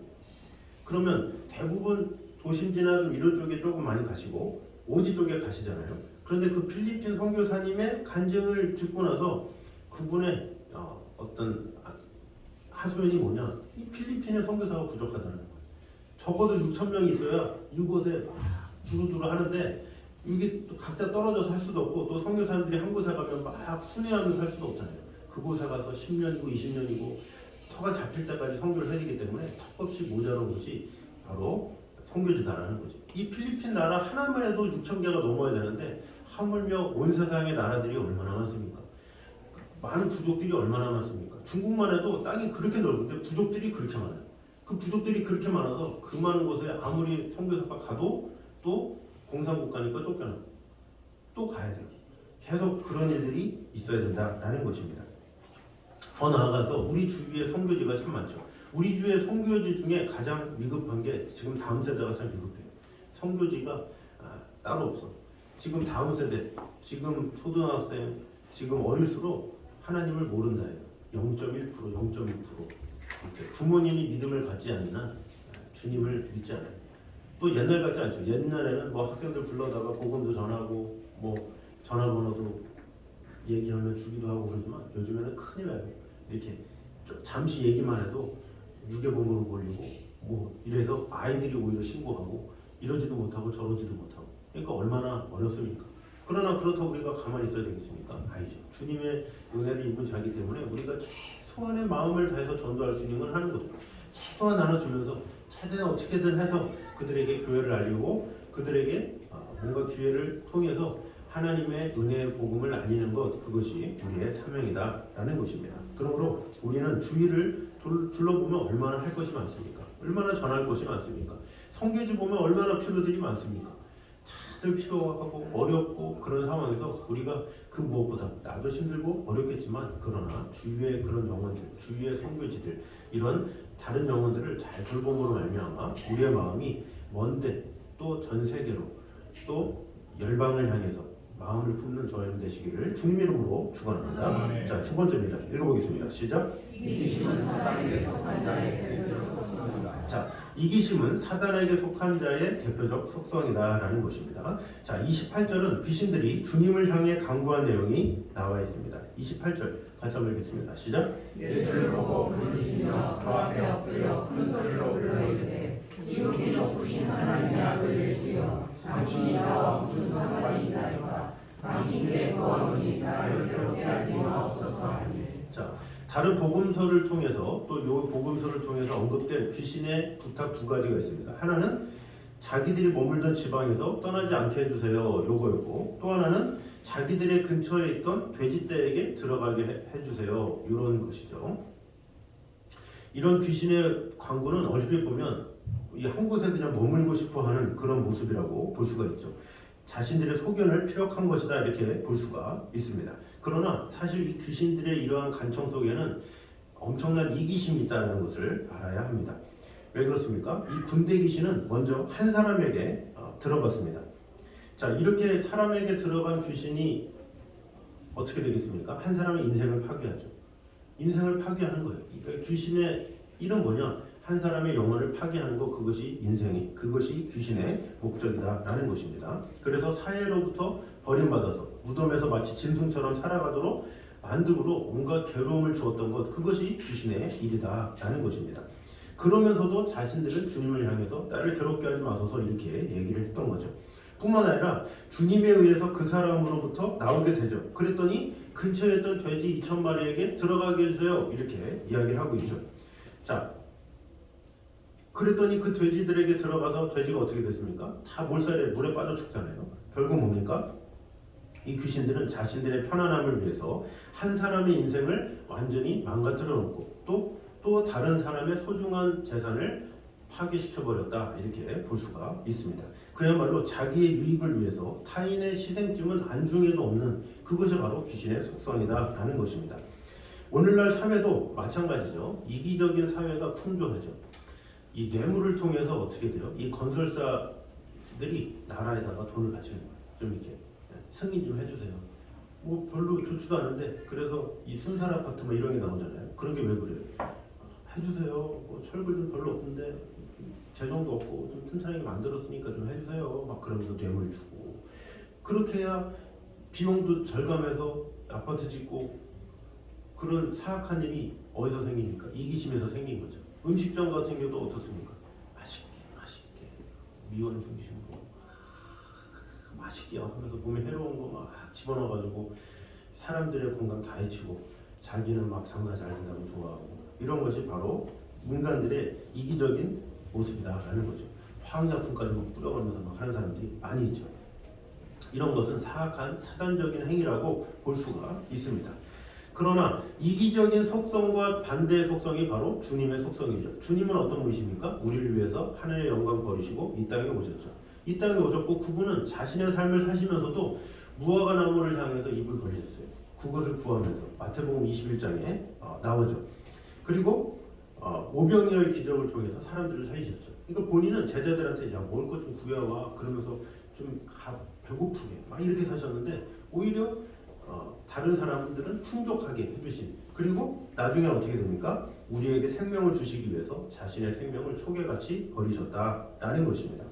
그러면 대부분 도심지나 좀 이런 쪽에 조금 많이 가시고 오지 쪽에 가시잖아요. 그런데 그 필리핀 선교사님의 간증을 듣고 나서 그분의 어떤 하소연이 뭐냐? 이 필리핀의 선교사가 부족하다는 거예요. 적어도 6,000명이 있어야 이곳에 두루두루 하는데 이게 또 각자 떨어져서 할 수도 없고 또 선교사님들이 한 곳에 가면 막 순회하면서 할 수도 없잖아요. 그곳에 가서 10년이고 20년이고 터가 잡힐 때까지 선교를 해야 되기 때문에 턱없이 모자란 것이 바로 선교지다라는 거죠. 이 필리핀 나라 하나만 해도 6,000개가 넘어야 되는데 하물며 온 세상의 나라들이 얼마나 많습니까? 많은 부족들이 얼마나 많습니까? 중국만 해도 땅이 그렇게 넓은데 부족들이 그렇게 많아요. 그 부족들이 그렇게 많아서 그 많은 곳에 아무리 선교사가 가도 또 공산국가니까 쫓겨나고 또 가야 돼요. 계속 그런 일들이 있어야 된다라는 것입니다. 더 나아가서 우리 주위에 선교지가 참 많죠. 우리 주위의 선교지 중에 가장 위급한 게 지금 다음 세대가 참 위급해요. 선교지가 따로 없어. 지금 다음 세대, 지금 초등학생, 지금 어릴수록 하나님을 모른다 해요. 0.1%. 이렇게 부모님이 믿음을 갖지 않는 한 주님을 믿지 않아요. 또 옛날 같지 않죠. 옛날에는 뭐 학생들 불러다가 복음도 전하고 뭐 전화번호도 얘기하면 주기도 하고 그러지만 요즘에는 큰일 나요. 이렇게 잠시 얘기만 해도 유괴범으로 몰리고 뭐 이래서 아이들이 오히려 신고하고 이러지도 못하고 저러지도 못하고 그러니까 얼마나 어렵습니까? 그러나 그렇다고 우리가 가만히 있어야 되겠습니까? 아니죠. 주님의 은혜를 입은 자이기 때문에 우리가 최소한의 마음을 다해서 전도할 수 있는 건 하는 거죠. 최소한 나눠주면서 최대한 어떻게든 해서 그들에게 교회를 알리고 그들에게 뭔가 기회를 통해서 하나님의 은혜의 복음을 알리는 것, 그것이 우리의 사명이다라는 것입니다. 그러므로 우리는 주위를 둘러보면 얼마나 할 것이 많습니까? 얼마나 전할 것이 많습니까? 성계주 보면 얼마나 필요들이 많습니까? 다들 필요하고 어렵고 그런 상황에서 우리가 그 무엇보다 나도 힘들고 어렵겠지만 그러나 주위의 그런 영혼들, 주위의 선교지들 이런 다른 영혼들을 잘 돌봄으로 말미암아 우리의 마음이 먼데 또 전 세계로 또 열방을 향해서 마음을 품는 저희는 되시기를 주님 이름으로 축원합니다. 자, 두 번째입니다. 읽어보겠습니다. 시작. 이기심은 사단에게 속한 자의 대표적 속성이다. 자, 이기심은 사단에게 속한 자의 대표적 속성이다라는 것입니다. 자, 28절은 귀신들이 주님을 향해 강구한 내용이 나와 있습니다. 28절 같이 한번 읽겠습니다. 시작. 예수를 보고 부르짖으며 그 앞에 엎드려 큰 소리로 불러이르되 지극히 높으신 하나님의 아들 예수여 당신이 나와 무슨 상관이 있나이까 당신께 구하노니 나를 괴롭게 하지 마옵소서 하니. 자, 다른 복음서를 통해서 또 이 복음서를 통해서 언급된 귀신의 부탁 두 가지가 있습니다. 하나는 자기들이 머물던 지방에서 떠나지 않게 해주세요. 요거였고 또 하나는 자기들의 근처에 있던 돼지떼에게 들어가게 해주세요. 이런 것이죠. 이런 귀신의 광고는 얼핏 보면 이 한 곳에 그냥 머물고 싶어하는 그런 모습이라고 볼 수가 있죠. 자신들의 소견을 피력한 것이다 이렇게 볼 수가 있습니다. 그러나 사실 이 귀신들의 이러한 간청 속에는 엄청난 이기심이 있다는 것을 알아야 합니다. 왜 그렇습니까? 이 군대 귀신은 먼저 한 사람에게 들어갔습니다. 자, 이렇게 사람에게 들어간 귀신이 어떻게 되겠습니까? 한 사람의 인생을 파괴하죠. 인생을 파괴하는 거예요. 그러니까 귀신의 일은 뭐냐? 한 사람의 영혼을 파괴하는 것, 그것이 귀신의 목적이다라는 것입니다. 그래서 사회로부터 버림받아서 무덤에서 마치 짐승처럼 살아가도록 만듦으로 온갖 괴로움을 주었던 것, 그것이 귀신의 일이다라는 것입니다. 그러면서도 자신들은 주님을 향해서 나를 괴롭게 하지 마소서 이렇게 얘기를 했던 거죠. 뿐만 아니라 주님에 의해서 그 사람으로부터 나오게 되죠. 그랬더니 근처에 있던 돼지 2,000마리에게 들어가게 해주세요 이렇게 이야기를 하고 있죠. 자, 그랬더니 그 돼지들에게 들어가서 돼지가 어떻게 됐습니까? 다 몰살에 물에 빠져 죽잖아요. 결국 뭡니까? 이 귀신들은 자신들의 편안함을 위해서 한 사람의 인생을 완전히 망가뜨려 놓고 또 다른 사람의 소중한 재산을 파괴시켜버렸다 이렇게 볼 수가 있습니다. 그야말로 자기의 유익을 위해서 타인의 희생쯤은 안중에도 없는 그것이 바로 귀신의 속성이다라는 것입니다. 오늘날 사회도 마찬가지죠. 이기적인 사회가 풍조하죠. 이 뇌물을 통해서 어떻게 돼요? 이 건설사들이 나라에다가 돈을 바치는 거예요. 좀 이렇게 승인 좀 해주세요. 뭐 별로 좋지도 않은데 그래서 이 순살 아파트 뭐 이런 게 나오잖아요. 그런 게 왜 그래요? 해주세요. 뭐 철거 좀 별로 없는데 재정도 없고 좀 튼튼하게 만들었으니까 좀 해주세요. 막 그러면서 뇌물 주고 그렇게 해야 비용도 절감해서 아파트 짓고 그런 사악한 일이 어디서 생기니까 이기심에서 생긴 거죠. 음식점 같은 경우도 어떻습니까? 맛있게 미원 중심으로 맛있게 하면서 몸에 해로운 거 막 집어넣어가지고 사람들의 건강 다 해치고 자기는 막 장사 잘 된다고 좋아하고 이런 것이 바로 인간들의 이기적인 모습이다라는 거죠. 화학약품까지 막 뿌려가면서 막 하는 사람들이 많이 있죠. 이런 것은 사악한 사단적인 행위라고 볼 수가 있습니다. 그러나 이기적인 속성과 반대의 속성이 바로 주님의 속성이죠. 주님은 어떤 분이십니까? 우리를 위해서 하늘의 영광 버리시고 이 땅에 오셨죠. 이 땅에 오셨고 그분은 자신의 삶을 사시면서도 무화과 나무를 향해서 입을 벌리셨어요. 그것을 구하면서 마태복음 21장에 나오죠. 그리고 오병이어의 기적을 통해서 사람들을 살리셨죠. 그러니까 본인은 제자들한테 야 먹을 것 좀 구해와 그러면서 좀 배고프게 막 이렇게 사셨는데 오히려 다른 사람들은 풍족하게 해주신, 그리고 나중에 어떻게 됩니까? 우리에게 생명을 주시기 위해서 자신의 생명을 초계같이 버리셨다라는 것입니다.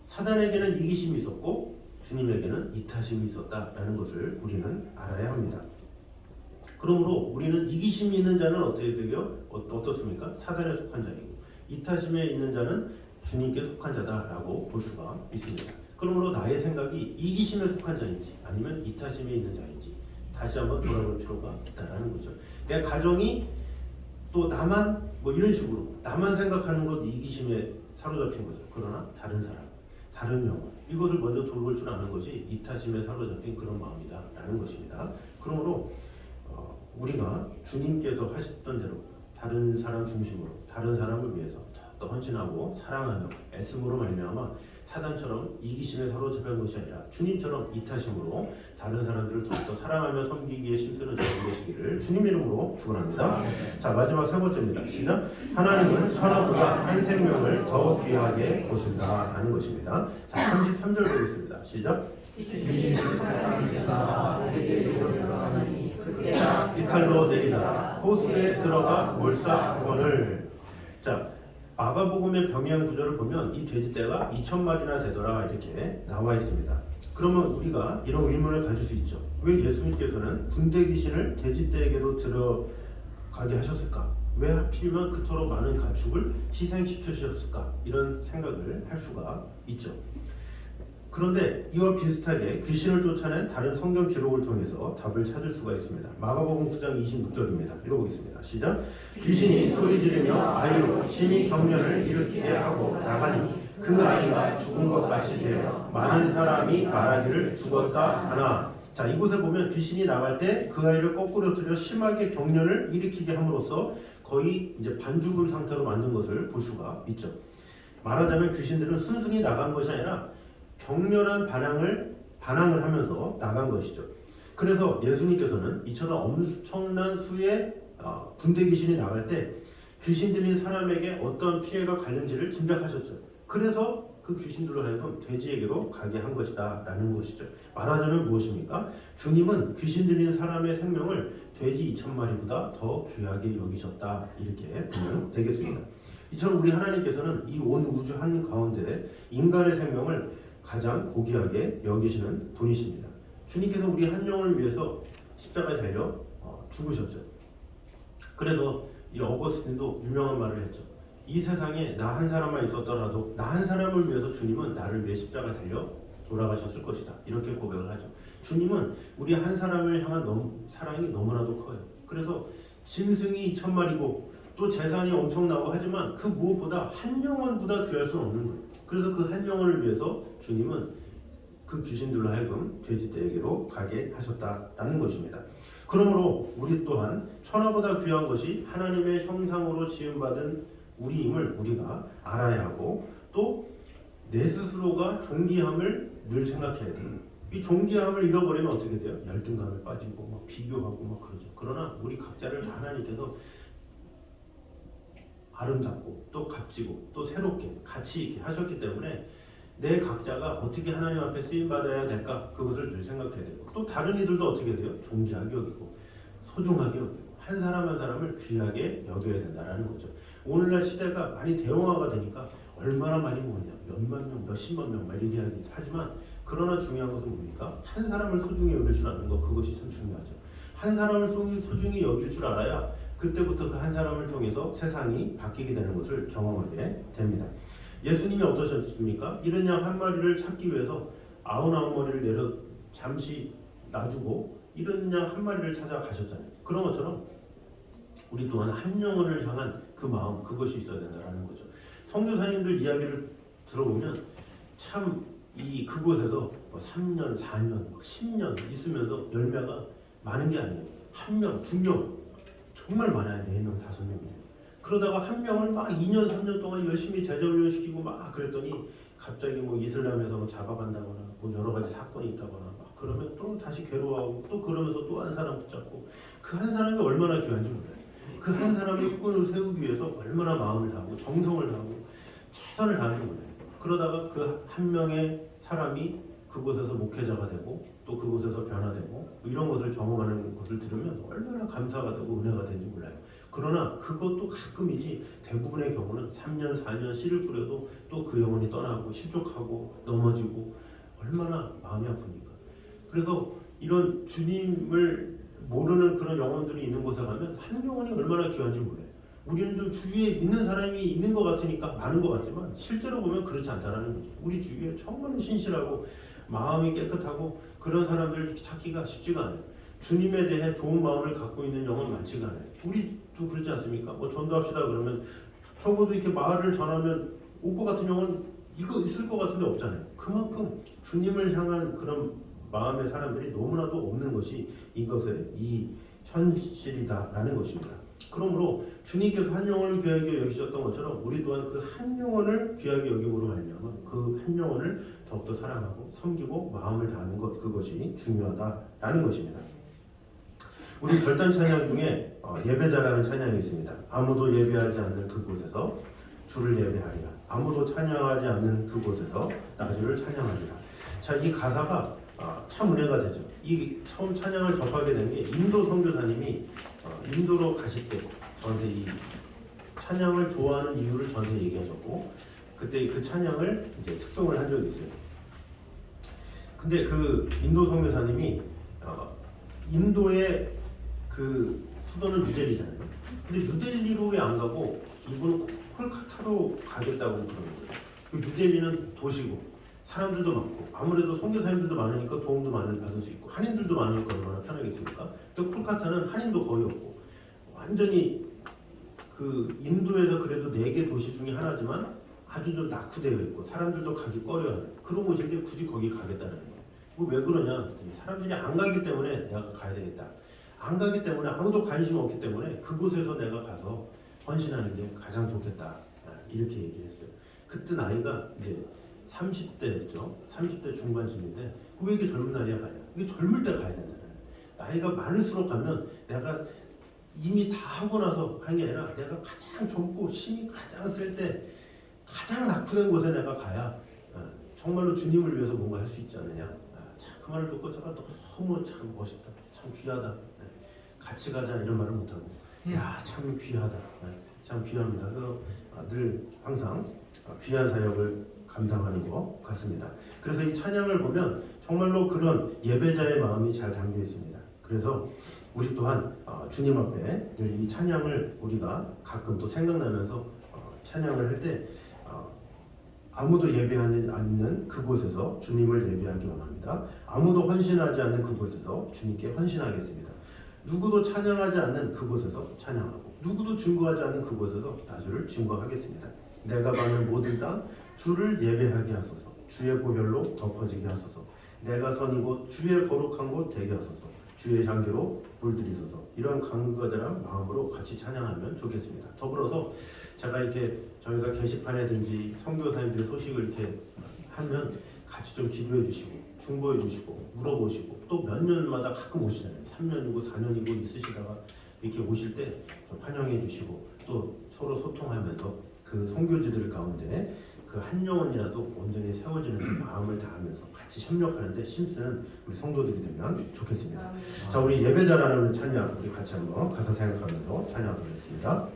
사단에게는 이기심이 있었고 주님에게는 이타심이 있었다라는 것을 우리는 알아야 합니다. 그러므로 우리는 이기심이 있는 자는 어떻게 되요? 어떻습니까? 사단에 속한 자이고, 이타심에 있는 자는 주님께 속한 자다라고 볼 수가 있습니다. 그러므로 나의 생각이 이기심에 속한 자인지 아니면 이타심에 있는 자인지 다시 한번 돌아볼 필요가 있다라는 거죠. 내 가정이 또 나만 뭐 이런 식으로 나만 생각하는 것 이기심에 사로잡힌 거죠. 그러나 다른 사람, 다른 영혼, 이것을 먼저 돌볼 줄 아는 것이 이타심에 사로잡힌 그런 마음이다라는 것입니다. 그러므로 우리가 주님께서 하셨던 대로 다른 사람 중심으로 다른 사람을 위해서 더욱더 헌신하고 사랑하며 애씀으로 말미암아 사단처럼 이기심에 사로잡힌 것이 아니라 주님처럼 이타심으로 다른 사람들을 더욱더 사랑하며 섬기기에 힘쓰는 저희 되시기를 주님 이름으로 축원합니다. 자, 마지막 세 번째입니다. 시작. 하나님은 천하보다 한 생명을 더 귀하게 보신다라는 것입니다. 자, 33절 보겠습니다. 시작. 이탈로 내리다 호수에 들어가 몰사 구원을. 자, 마가복음의 병양 구절을 보면 이 돼지떼가 2,000마리나 되더라 이렇게 나와 있습니다. 그러면 우리가 이런 의문을 가질 수 있죠. 왜 예수님께서는 군대 귀신을 돼지떼에게로 들어가게 하셨을까? 왜 하필이면 그토록 많은 가축을 희생시키셨을까? 이런 생각을 할 수가 있죠. 그런데 이와 비슷하게 귀신을 쫓아낸 다른 성경 기록을 통해서 답을 찾을 수가 있습니다. 마가복음 9장 26절입니다. 읽어보겠습니다. 시작. 귀신이 소리 지르며 아이로 심히 경련을 일으키게 하고 나가니 그 아이가 죽은 것 같이 되어 많은 사람이 말하기를 죽었다 하나. 자, 이곳에 보면 귀신이 나갈 때 그 아이를 거꾸로 들여 심하게 경련을 일으키게 함으로써 거의 이제 반죽은 상태로 만든 것을 볼 수가 있죠. 말하자면 귀신들은 순순히 나간 것이 아니라 격렬한 반항을 하면서 나간 것이죠. 그래서 예수님께서는 이처럼 엄청난 수의 군대 귀신이 나갈 때 귀신 들린 사람에게 어떤 피해가 갈는지를 짐작하셨죠. 그래서 그 귀신들로 하여금 돼지에게로 가게 한 것이다 라는 것이죠. 말하자면 무엇입니까? 주님은 귀신 들린 사람의 생명을 돼지 2,000마리보다 더 귀하게 여기셨다, 이렇게 보면 되겠습니다. 이처럼 우리 하나님께서는 이 온 우주 한가운데 인간의 생명을 가장 고귀하게 여기시는 분이십니다. 주님께서 우리 한 영혼을 위해서 십자가에 달려 죽으셨죠. 그래서 이 어거스틴도 유명한 말을 했죠. 이 세상에 나 한 사람만 있었더라도 나 한 사람을 위해서 주님은 나를 위해 십자가에 달려 돌아가셨을 것이다, 이렇게 고백을 하죠. 주님은 우리 한 사람을 향한 사랑이 너무나도 커요. 그래서 짐승이 2,000마리고 또 재산이 엄청나고 하지만 그 무엇보다 한 영혼보다 귀할 수는 없는 거예요. 그래서 그 한 영혼을 위해서 주님은 그 귀신들로 하여금 돼지떼에게로 가게 하셨다라는 것입니다. 그러므로 우리 또한 천하보다 귀한 것이 하나님의 형상으로 지음받은 우리임을 우리가 알아야 하고, 또 내 스스로가 존귀함을 늘 생각해야 돼요. 이 존귀함을 잃어버리면 어떻게 돼요? 열등감에 빠지고 막 비교하고 막 그러죠. 그러나 우리 각자를 하나님께서 아름답고 또 값지고 또 새롭게 가치 있게 하셨기 때문에 내 각자가 어떻게 하나님 앞에 쓰임 받아야 될까, 그것을 늘 생각해야 되고, 또 다른 이들도 어떻게 돼요? 존귀하게 여기고 소중하게 여기고 한 사람 한 사람을 귀하게 여겨야 된다라는 거죠. 오늘날 시대가 많이 대형화가 되니까 얼마나 많이 모으냐, 몇만 명, 몇십만 명 막 이렇게 하지만, 그러나 중요한 것은 뭡니까? 한 사람을 소중히 여길 줄 아는 것, 그것이 참 중요하죠. 한 사람을 소중히 여길 줄 알아야 그때부터 그 한 사람을 통해서 세상이 바뀌게 되는 것을 경험하게 됩니다. 예수님이 어떠셨습니까? 이른 양 한 마리를 찾기 위해서 99마리를 내려 잠시 놔주고 이른 양 한 마리를 찾아가셨잖아요. 그런 것처럼 우리 또한 한 영혼을 향한 그 마음, 그것이 있어야 된다는 거죠. 선교사님들 이야기를 들어보면 참 그곳에서 3년, 4년, 10년 있으면서 열매가 많은 게 아니에요. 1명, 2명, 정말 많아요. 4명, 5명이에요. 그러다가 한 명을 막 2년, 3년 동안 열심히 재전료시키고 막 그랬더니 갑자기 뭐 이슬람에서 뭐 잡아간다거나 뭐 여러 가지 사건이 있다거나 막 그러면 또 다시 괴로워하고 또 그러면서 또 한 사람 붙잡고, 그 한 사람이 얼마나 귀한지 몰라요. 그 한 사람의 후kun을 세우기 위해서 얼마나 마음을 다하고 정성을 다하고 최선을 다하는지 몰라요. 그러다가 그 한 명의 사람이 그 그곳에서 목회자가 되고 또 그곳에서 변화되고 이런 것을 경험하는 것을 들으면 얼마나 감사가 되고 은혜가 되는지 몰라요. 그러나 그것도 가끔이지 대부분의 경우는 3년 4년 씨를 뿌려도 또 그 영혼이 떠나고 실족하고 넘어지고 얼마나 마음이 아픕니까? 그래서 이런 주님을 모르는 그런 영혼들이 있는 곳에 가면 한 영혼이 얼마나 귀한지 몰라요. 우리는 좀 주위에 믿는 사람이 있는 것 같으니까 많은 것 같지만 실제로 보면 그렇지 않다는 거죠. 우리 주위에 정말 신실하고 마음이 깨끗하고 그런 사람들 찾기가 쉽지가 않아요. 주님에 대해 좋은 마음을 갖고 있는 영혼 많지가 않아요. 우리도 그렇지 않습니까? 뭐 전도합시다 그러면 적어도 이렇게 말을 전하면 올 것 같은 영혼 이거 있을 것 같은데 없잖아요. 그만큼 주님을 향한 그런 마음의 사람들이 너무나도 없는 것이 이것의 이 현실이다라는 것입니다. 그러므로 주님께서 한 영혼을 귀하게 여기셨던 것처럼 우리 또한 그 한 영혼을 귀하게 여김으로 말미암아 그 한 영혼을 더욱더 사랑하고 섬기고 마음을 다하는 것, 그것이 중요하다라는 것입니다. 우리 결단 찬양 중에 예배자라는 찬양이 있습니다. 아무도 예배하지 않는 그곳에서 주를 예배하리라. 아무도 찬양하지 않는 그곳에서 나 주를 찬양하리라. 자, 이 가사가 참 은혜가 되죠. 이 처음 찬양을 접하게 된 게 인도 선교사님이 인도로 가실 때 저한테 이 찬양을 좋아하는 이유를 저한테 얘기하셨고 그때 그 찬양을 이제 특송을 한 적이 있어요. 근데 그 인도 선교사님이 인도의 그 수도는 뉴델리잖아요. 근데 뉴델리로 왜 안 가고 이분은 콜카타로 가겠다고 그러는 거예요. 그 뉴델리는 도시고 사람들도 많고 아무래도 선교사님들도 많으니까 도움도 많이 받을 수 있고 한인들도 많으니까 얼마나 편하겠습니까? 근데 콜카타는 한인도 거의 없고 완전히 그 인도에서 그래도 4개 도시 중에 하나지만 아주 좀 낙후되어 있고 사람들도 가기 꺼려하는 그런 곳인데 굳이 거기 가겠다는 거예요. 왜 그러냐? 사람들이 안 가기 때문에 내가 가야 되겠다. 안 가기 때문에 아무도 관심 없기 때문에 그곳에서 내가 가서 헌신하는 게 가장 좋겠다. 이렇게 얘기를 했어요. 그때 나이가 이제 30대였죠. 30대 중반쯤인데 왜 이렇게 젊은 나이에 가냐? 이게 젊을 때 가야 되잖아요. 나이가 많을수록 가면 내가 이미 다 하고 나서 한 게 아니라 내가 가장 젊고 힘이 가장 쓸 때 가장 낙후된 곳에 내가 가야 정말로 주님을 위해서 뭔가 할 수 있지 않느냐. 그 말을 듣고 제가 너무 참 멋있다. 참 귀하다. 같이 가자 이런 말을 못하고 야 참 귀하다. 참 귀합니다. 그래서 늘 항상 귀한 사역을 감당하는 것 같습니다. 그래서 이 찬양을 보면 정말로 그런 예배자의 마음이 잘 담겨 있습니다. 그래서 우리 또한 주님 앞에 늘 이 찬양을 우리가 가끔 또 생각나면서 찬양을 할 때 아무도 예배하지 않는 그곳에서 주님을 예배하기 원합니다. 아무도 헌신하지 않는 그곳에서 주님께 헌신하겠습니다. 누구도 찬양하지 않는 그곳에서 찬양하고 누구도 증거하지 않는 그곳에서 나주를 증거하겠습니다. 내가 받는 모든 땅 주를 예배하게 하소서. 주의 보혈로 덮어지게 하소서. 내가 선이 곧 주의 거룩한 곳 되게 하소서. 주의 향기로 물들이소서. 이런 간구자랑 마음으로 같이 찬양하면 좋겠습니다. 더불어서 제가 이렇게 저희가 게시판에든지 선교사님들의 소식을 이렇게 하면 같이 좀 기도해 주시고 중보해 주시고 물어보시고 또 몇 년마다 가끔 오시잖아요. 3년이고 4년이고 있으시다가 이렇게 오실 때 좀 환영해 주시고 또 서로 소통하면서 그 선교지들 가운데 그 한 영혼이라도 온전히 세워지는 그 마음을 다하면서 같이 협력하는데 힘쓰는 우리 성도들이 되면 좋겠습니다. 자, 우리 예배자라는 찬양 우리 같이 한번 가사 생각하면서 찬양하겠습니다.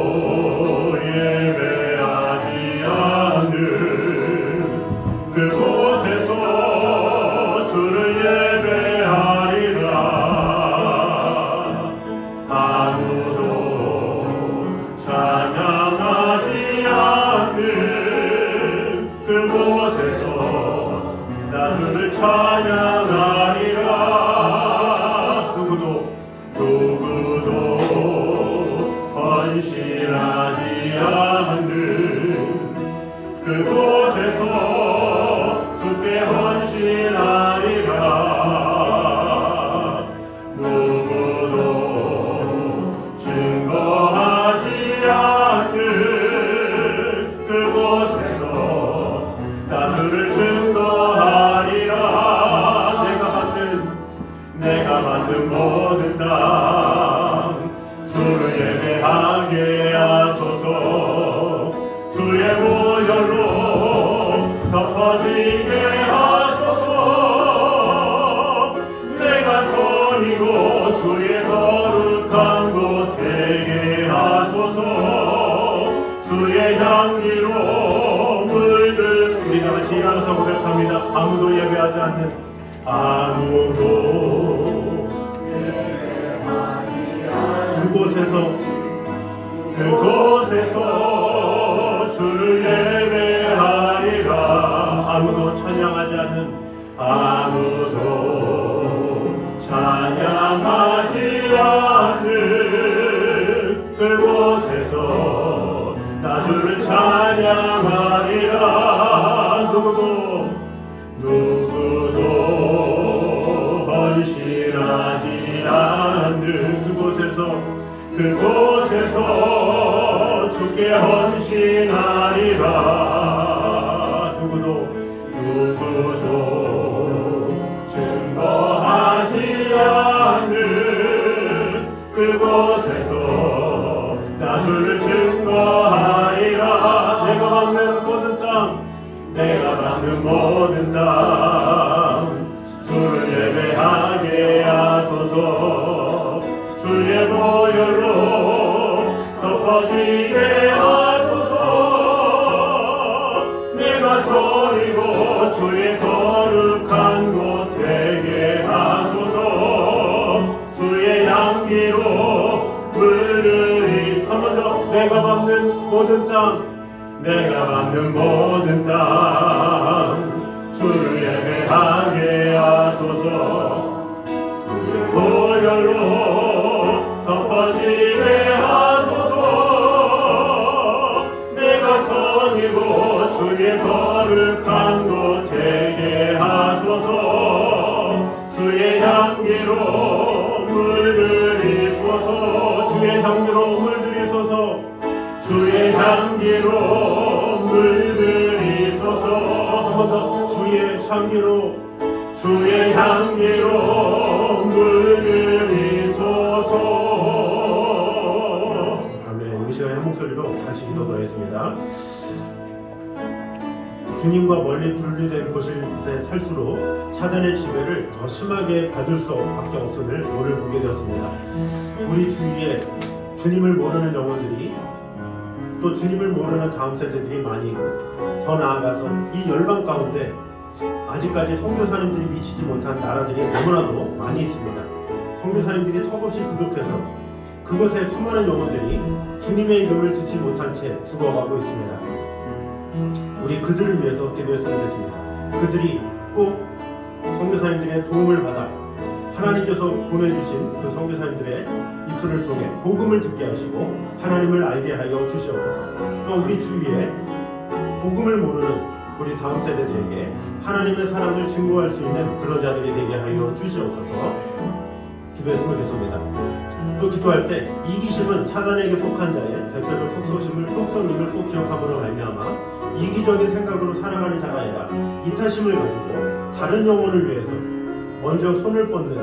아무도 예배하지 않는 그곳에서 주를 예배하리라. 아무도 찬양하지 않는 그곳에서 나 주를 찬양하리라. 누구도 헌신하지 않는 그곳에서 주께 헌신하리라. 누구도 증거하지 않는 그곳에서 나 주를 증거하리라. 덮어지게 하소서. 내가 선이고 주의 거룩한 곳 되게 하소서. 주의 향기로 물들 우리가 같이 일어나서 고백합니다. 아무도 예배하지 않는 그곳에서 주를 예배하리라. 아무도 찬양하지 않는 그곳에서 나 주를 찬양하리라. 누구도 헌신하지 않는 그곳에서 주께 헌신하리라. 누구도 증거하지 않는 그곳에서 나 주를 증거하리라. 내가 받는 모든 땅 주를 예배하게 하소서. 주의 보혈로 덮어지게 하소서. 내가 선이고 주의 거룩한 곳 되게 하소서. 주의 향기로 물들이 한 번 더 내가 밟는 모든 땅 주를 예배하게 하소서. 주의 보혈로 덮어지게 하소서. 내가 선이고 주의 거룩한 곳 되게 하소서. 주의 향기로 물들이소서. 주의 향기로 물들이소서. 한 번 더 주의 향기로 물들이소서. 아멘. 이 시간에 한 목소리로 같이 기도하겠습니다. 주님과 멀리 분리된 곳에 살수록 사단의 지배를 더 심하게 받을 수밖에 없음을 오늘 보게 되었습니다. 우리 주위에 주님을 모르는 영혼들이 또 주님을 모르는 다음 세대들이 많이 있고, 더 나아가서 이 열방 가운데 아직까지 선교사님들이 미치지 못한 나라들이 너무나도 많이 있습니다. 선교사님들이 턱없이 부족해서 그곳에 수많은 영혼들이 주님의 이름을 듣지 못한 채 죽어가고 있습니다. 우리 그들을 위해서 기도했으면 좋겠습니다. 그들이 꼭 선교사님들의 도움을 받아 하나님께서 보내주신 그 선교사님들의 입술을 통해 복음을 듣게 하시고 하나님을 알게 하여 주시옵소서. 또 우리 주위에 복음을 모르는 우리 다음 세대들에게 하나님의 사랑을 증거할 수 있는 그런 자들이 되게 하여 주시옵소서. 기도했으면 좋겠습니다. 또 기도할 때 이기심은 사단에게 속한 자의 대표적 속성임을 꼭 기억함으로 말미암아 이기적인 생각으로 살아가는 자가 아니라 이타심을 가지고 다른 영혼을 위해서 먼저 손을 뻗는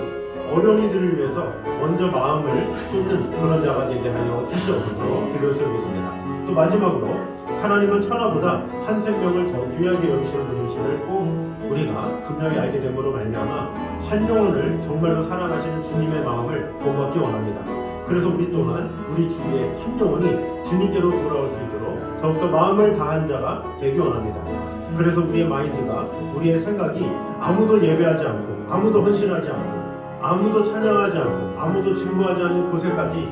어려운 이들을 위해서 먼저 마음을 쏟는 그런 자가 되게 하여 주시옵소서. 기도드리겠습니다. 또 마지막으로 하나님은 천하보다 한 생명을 더 귀하게 여기시는 분이심을 꼭 우리가 분명히 알게 됨으로 말미암아 한 영혼을 정말로 사랑하시는 주님의 마음을 본받기 원합니다. 그래서 우리 또한 우리 주위에 한 영혼이 주님께로 돌아올 수 있도록 더욱더 마음을 다한 자가 되기 원합니다. 그래서 우리의 마인드가, 우리의 생각이 아무도 예배하지 않고 아무도 헌신하지 않고 아무도 찬양하지 않고 아무도 증거하지 않는 곳에까지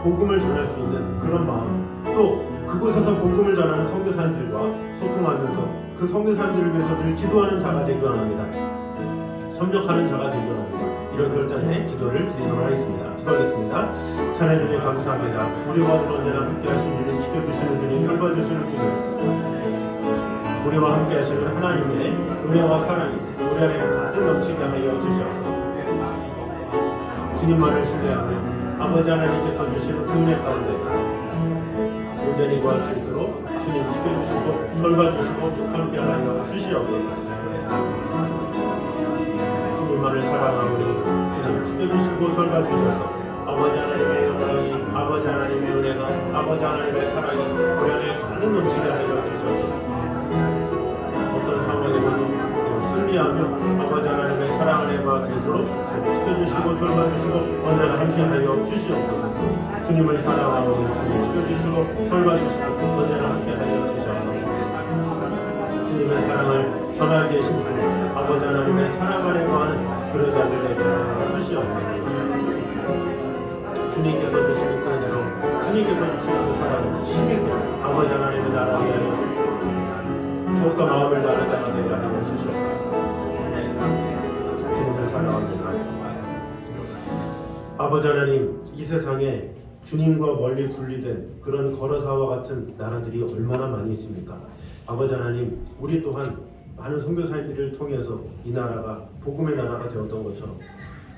복음을 전할 수 있는 그런 마음, 또 그곳에서 복음을 전하는 선교사님들과 소통하면서 그 선교사님들을 위해서 늘 기도하는 자가 되기 원합니다. 협력하는 자가 되기 원합니다. 이런 결단에 기도를 드리도록 하겠습니다. 기도하겠습니다. 찬양 주님 감사합니다. 우리와 언제나 함께하신 주님, 지켜주시는 주님, 돌봐주시는 주님, 우리와 함께하시는 하나님의 은혜와 사랑이 우리 안에 가득 넘치게 하여 주시옵소서. 주님만을 신뢰하며 아버지 하나님께서 주시는 은혜 가운데 온전히 구할 수 있도록 주님 지켜주시고 돌봐주시고 함께하여 주시옵소서. 주님만을 사랑하오니 주님 지켜주시고 돌봐주셔서 아버지 하나님의 영광이, 아버지 하나님의 은혜가, 아버지 하나님의 사랑이 우리 안에 가득 넘치게 하여 주시옵소서. 어떤 승리하며 아버지 하나님의 사랑 안에 거할 수 있도록 주님 지켜주시고 돌봐주시고 언제나 함께하여 주시옵소서. 주님을 사랑하고 주님 지켜주시고 돌봐주시고 언제나 함께하여 주시옵소서. 주님의 사랑을 전하기에 힘쓰고 아버지 하나님의 사랑 안에 거하는 그런 자들에게 주시옵소서. 주님께서 주시는 그 은혜로 주님께서 주시는 그 사랑을 힘있게 아버지 하나님의 나라 위하여 더욱더 마음을 다하는 자가 되게 하여 주시옵소서. 주님을 사랑합니다. 아버지 하나님, 이 세상에 주님과 멀리 분리된 그런 거러사와 같은 나라들이 얼마나 많이 있습니까? 아버지 하나님, 우리 또한 많은 선교사님들을 통해서 이 나라가 복음의 나라가 되었던 것처럼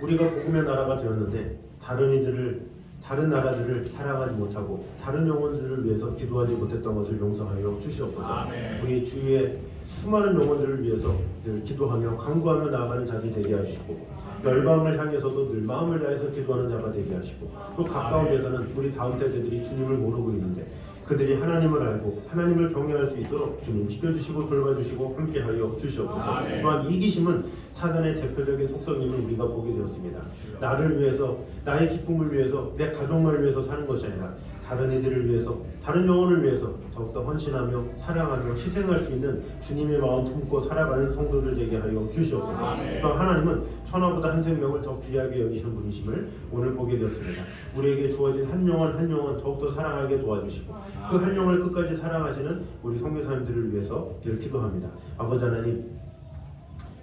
우리가 복음의 나라가 되었는데 다른 나라들을 사랑하지 못하고 다른 영혼들을 위해서 기도하지 못했던 것을 용서하여 주시옵소서. 아멘. 우리 주위의 수많은 영혼들을 위해서 늘 기도하며 간구하며 나아가는 자들이 되게 하시고 열방을 향해서도 늘 마음을 다해서 기도하는 자가 되게 하시고 또 가까운 데서는 우리 다음 세대들이 주님을 모르고 있는데 그들이 하나님을 알고 하나님을 경외할 수 있도록 주님 지켜주시고 돌봐주시고 함께하여 주시옵소서. 또한 이기심은 사단의 대표적인 속성임을 우리가 보게 되었습니다. 나를 위해서, 나의 기쁨을 위해서, 내 가족만을 위해서 사는 것이 아니라 다른 이들을 위해서, 다른 영혼을 위해서 더욱더 헌신하며 사랑하며 희생할 수 있는 주님의 마음 품고 살아가는 성도들 되게 하여 주시옵소서. 또한 하나님은 천하보다 한 생명을 더 귀하게 여기시는 분이심을 오늘 보게 되었습니다. 우리에게 주어진 한 영혼 한 영혼 더욱더 사랑하게 도와주시고 그 한 영혼을 끝까지 사랑하시는 우리 선교사님들을 위해서 늘 기도합니다. 아버지 하나님,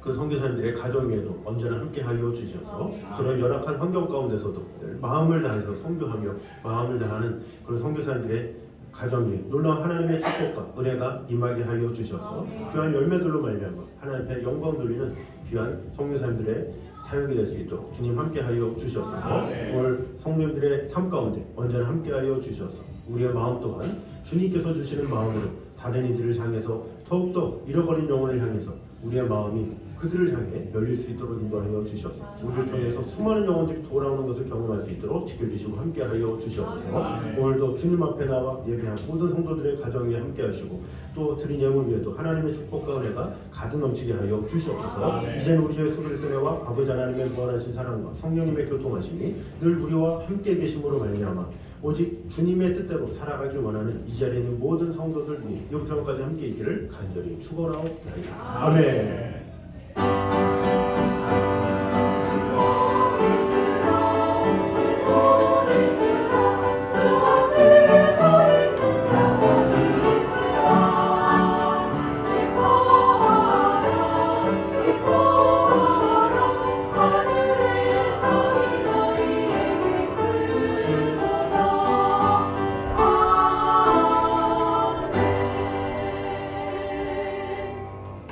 그 선교사님들의 가정 위에도 언제나 함께하여 주셔서 그런 열악한 환경 가운데서도 늘 마음을 다해서 선교하며 마음을 다하는 그런 선교사님들의 가정 위에 놀라운 하나님의 축복과 은혜가 임하게 하여 주셔서 귀한 열매들로 말미암아 하나님 앞에 영광 돌리는 귀한 선교사님들의 사역이 될 수 있도록 주님 함께하여 주시옵소서. 오늘 성도님들의 삶 가운데 언제나 함께하여 주셔서 우리의 마음 또한 주님께서 주시는 마음으로 다른 이들을 향해서 더욱더 잃어버린 영혼을 향해서 우리의 마음이 그들을 향해 열릴 수 있도록 인도하여 주시옵소서. 우리를 통해서 수많은 영혼들이 돌아오는 것을 경험할 수 있도록 지켜주시고 함께하여 주시옵소서. 오늘도 주님 앞에 나와 예배한 모든 성도들의 가정 위에 함께하시고 또 드린 예물 위에도 하나님의 축복과 은혜가 가득 넘치게 하여 주시옵소서. 이제는 우리 예수 그리스도의 은혜와 아버지 하나님의 무한하신 사랑과 성령님의 교통하심이 늘 우리와 함께 계심으로 말미암아 오직 주님의 뜻대로 살아가길 원하는 이 자리에 있는 모든 성도들 위해 영생까지 함께 있기를 간절히 축원하옵나이다. 아멘.